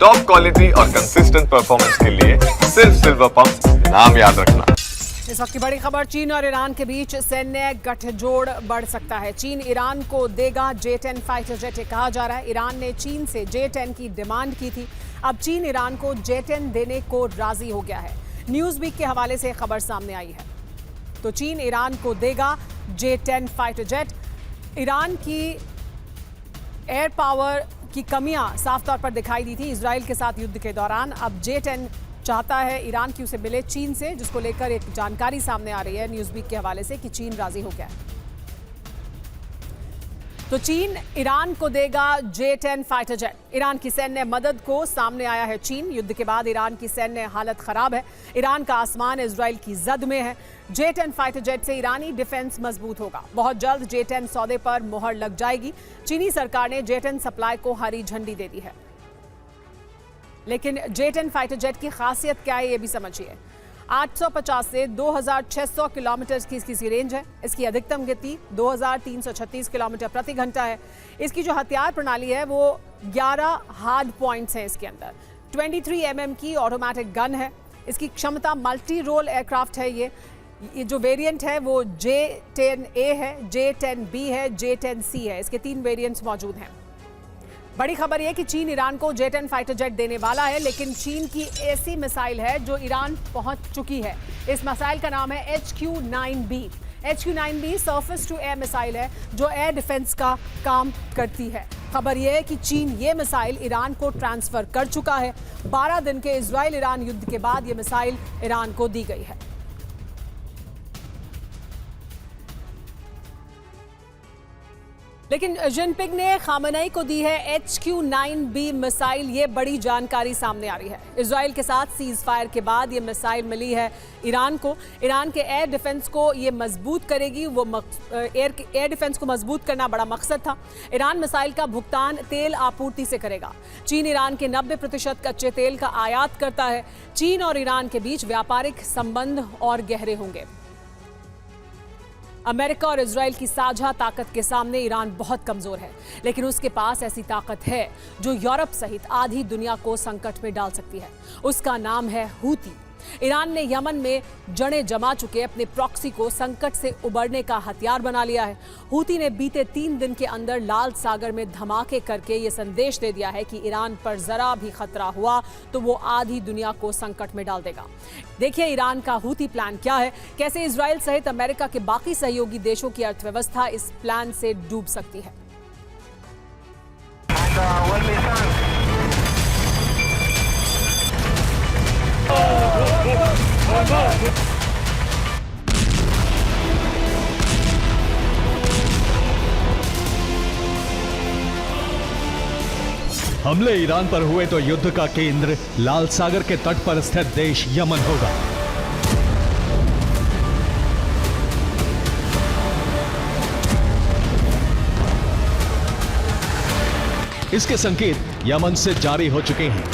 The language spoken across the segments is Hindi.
टॉप क्वालिटी और कंसिस्टेंट परफॉर्मेंस के लिए सिर्फ सिल्वर पंप नाम याद रखना। इस वक्त की बड़ी खबर, चीन और ईरान के बीच सैन्य गठजोड़ बढ़ सकता है। चीन ईरान को देगा J-10 फाइटर जेट, कहा जा रहा है। ईरान ने चीन से J-10 की डिमांड की थी, अब चीन ईरान को J-10 देने को राजी हो गया है। न्यूज़ वीक के हवाले से खबर सामने आई है। तो चीन ईरान को देगा J-10 फाइटर जेट। ईरान की एयर पावर की कमियां साफ तौर पर दिखाई दी थी इजराइल के साथ युद्ध के दौरान। अब J-10 चाहता है ईरान की उसे मिले चीन से, जिसको लेकर एक जानकारी सामने आ रही है न्यूज़ वीक के हवाले से कि चीन राजी हो गया है। तो चीन ईरान को देगा J-10 फाइटर जेट। ईरान की सैन्य मदद को सामने आया है चीन। युद्ध के बाद ईरान की सैन्य हालत खराब है। ईरान का आसमान इजराइल की जद में है। J-10 फाइटर जेट से ईरानी डिफेंस मजबूत होगा। बहुत जल्द J-10 सौदे पर मोहर लग जाएगी। चीनी सरकार ने J-10 सप्लाई को हरी झंडी दे दी है। लेकिन J-10 फाइटर जेट की खासियत क्या है, ये भी समझिए। 850 से 2600 किलोमीटर की इसकी रेंज है। इसकी अधिकतम गति 2336 किलोमीटर प्रति घंटा है। इसकी जो हथियार प्रणाली है वो 11 हार्ड पॉइंट्स हैं इसके अंदर। 23 mm की ऑटोमेटिक गन है। इसकी क्षमता मल्टी रोल एयरक्राफ्ट है। ये जो वेरिएंट है वो J-10A है, J-10B है, J-10C है। इसके 3 वेरिएंट्स मौजूद हैं। बड़ी खबर यह कि चीन ईरान को J-10 फाइटर जेट देने वाला है, लेकिन चीन की ऐसी मिसाइल है जो ईरान पहुंच चुकी है। इस मिसाइल का नाम है HQ-9B। HQ-9B surface to air missile है जो एयर डिफेंस का काम करती है। खबर यह है कि चीन ये मिसाइल ईरान को ट्रांसफर कर चुका है। 12 दिन के इजराइल ईरान युद्ध के बाद ये मिसाइल ईरान को दी गई है। लेकिन जिनपिंग ने खामेनेई को दी है HQ-9B मिसाइल। ये बड़ी जानकारी सामने आ रही है। इजराइल के साथ सीज फायर के बाद ये मिसाइल मिली है ईरान को। ईरान के एयर डिफेंस को ये मजबूत करेगी। वो एयर डिफेंस को मजबूत करना बड़ा मकसद था। ईरान मिसाइल का भुगतान तेल आपूर्ति से करेगा। चीन ईरान के 90% कच्चे तेल का आयात करता है। चीन और ईरान के बीच व्यापारिक संबंध और गहरे होंगे। अमेरिका और इजराइल की साझा ताकत के सामने ईरान बहुत कमजोर है, लेकिन उसके पास ऐसी ताकत है जो यूरोप सहित आधी दुनिया को संकट में डाल सकती है। उसका नाम है हूती। ईरान ने यमन में जड़ें जमा चुके अपने प्रॉक्सी को संकट से उबरने का हथियार बना लिया है। हूती ने बीते 3 दिन के अंदर लाल सागर में धमाके करके ये संदेश दे दिया है कि ईरान पर जरा भी खतरा हुआ तो वो आधी दुनिया को संकट में डाल देगा। देखिए ईरान का हूती प्लान क्या है, कैसे इजराइल सहित अमेरिका के बाकी सहयोगी देशों की अर्थव्यवस्था इस प्लान से डूब सकती है। हमले ईरान पर हुए तो युद्ध का केंद्र लाल सागर के तट पर स्थित देश यमन होगा। इसके संकेत यमन से जारी हो चुके हैं।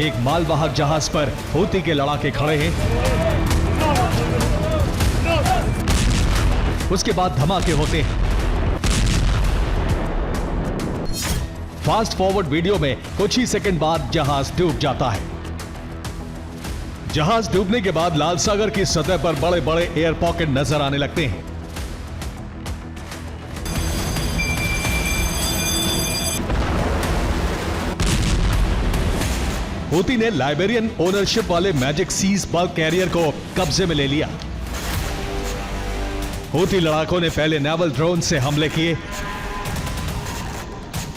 एक मालवाहक जहाज पर हूती के लड़ाके खड़े हैं। उसके बाद धमाके होते हैं। फास्ट फॉरवर्ड वीडियो में कुछ ही सेकंड बाद जहाज डूब जाता है। जहाज डूबने के बाद लाल सागर की सतह पर बड़े बड़े एयर पॉकेट नजर आने लगते हैं। हूती ने लाइबेरियन ओनरशिप वाले मैजिक सीज बल्क कैरियर को कब्जे में ले लिया। हूती लड़ाकों ने पहले नेवल ड्रोन से हमले किए।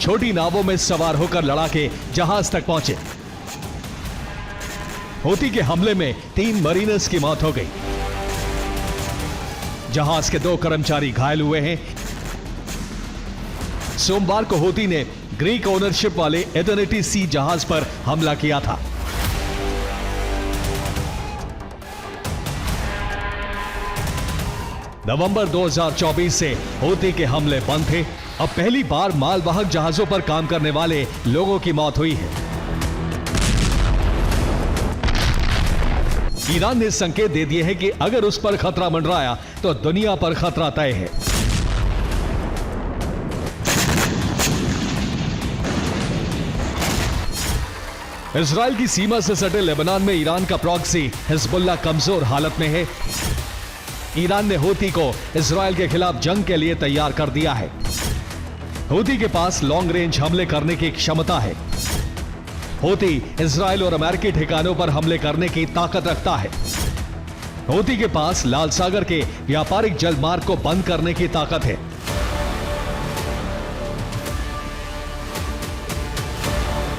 छोटी नावों में सवार होकर लड़ाके जहाज तक पहुंचे। हूती के हमले में 3 मरीनर्स की मौत हो गई। जहाज के 2 कर्मचारी घायल हुए हैं। सोमवार को हूती ने ग्रीक ओनरशिप वाले एटर्निटी सी जहाज पर हमला किया था। नवंबर 2024 से हूती के हमले बंद थे। अब पहली बार मालवाहक जहाजों पर काम करने वाले लोगों की मौत हुई है। ईरान ने संकेत दे दिए हैं कि अगर उस पर खतरा मंडराया तो दुनिया पर खतरा तय है। इजराइल की सीमा से सटे लेबनान में ईरान का प्रॉक्सी हिजबुल्लाह कमजोर हालत में है। ईरान ने हूती को इजराइल के खिलाफ जंग के लिए तैयार कर दिया है। हूती के पास लॉन्ग रेंज हमले करने की क्षमता है। हूती इजराइल और अमेरिकी ठिकानों पर हमले करने की ताकत रखता है। हूती के पास लाल सागर के व्यापारिक जलमार्ग को बंद करने की ताकत है।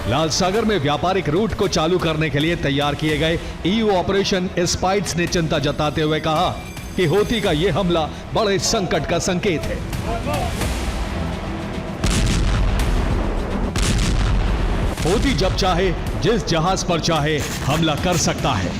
लाल सागर में व्यापारिक रूट को चालू करने के लिए तैयार किए गए ईयू ऑपरेशन स्पाइड्स ने चिंता जताते हुए कहा कि हूती का यह हमला बड़े संकट का संकेत है। हूती जब चाहे जिस जहाज पर चाहे हमला कर सकता है।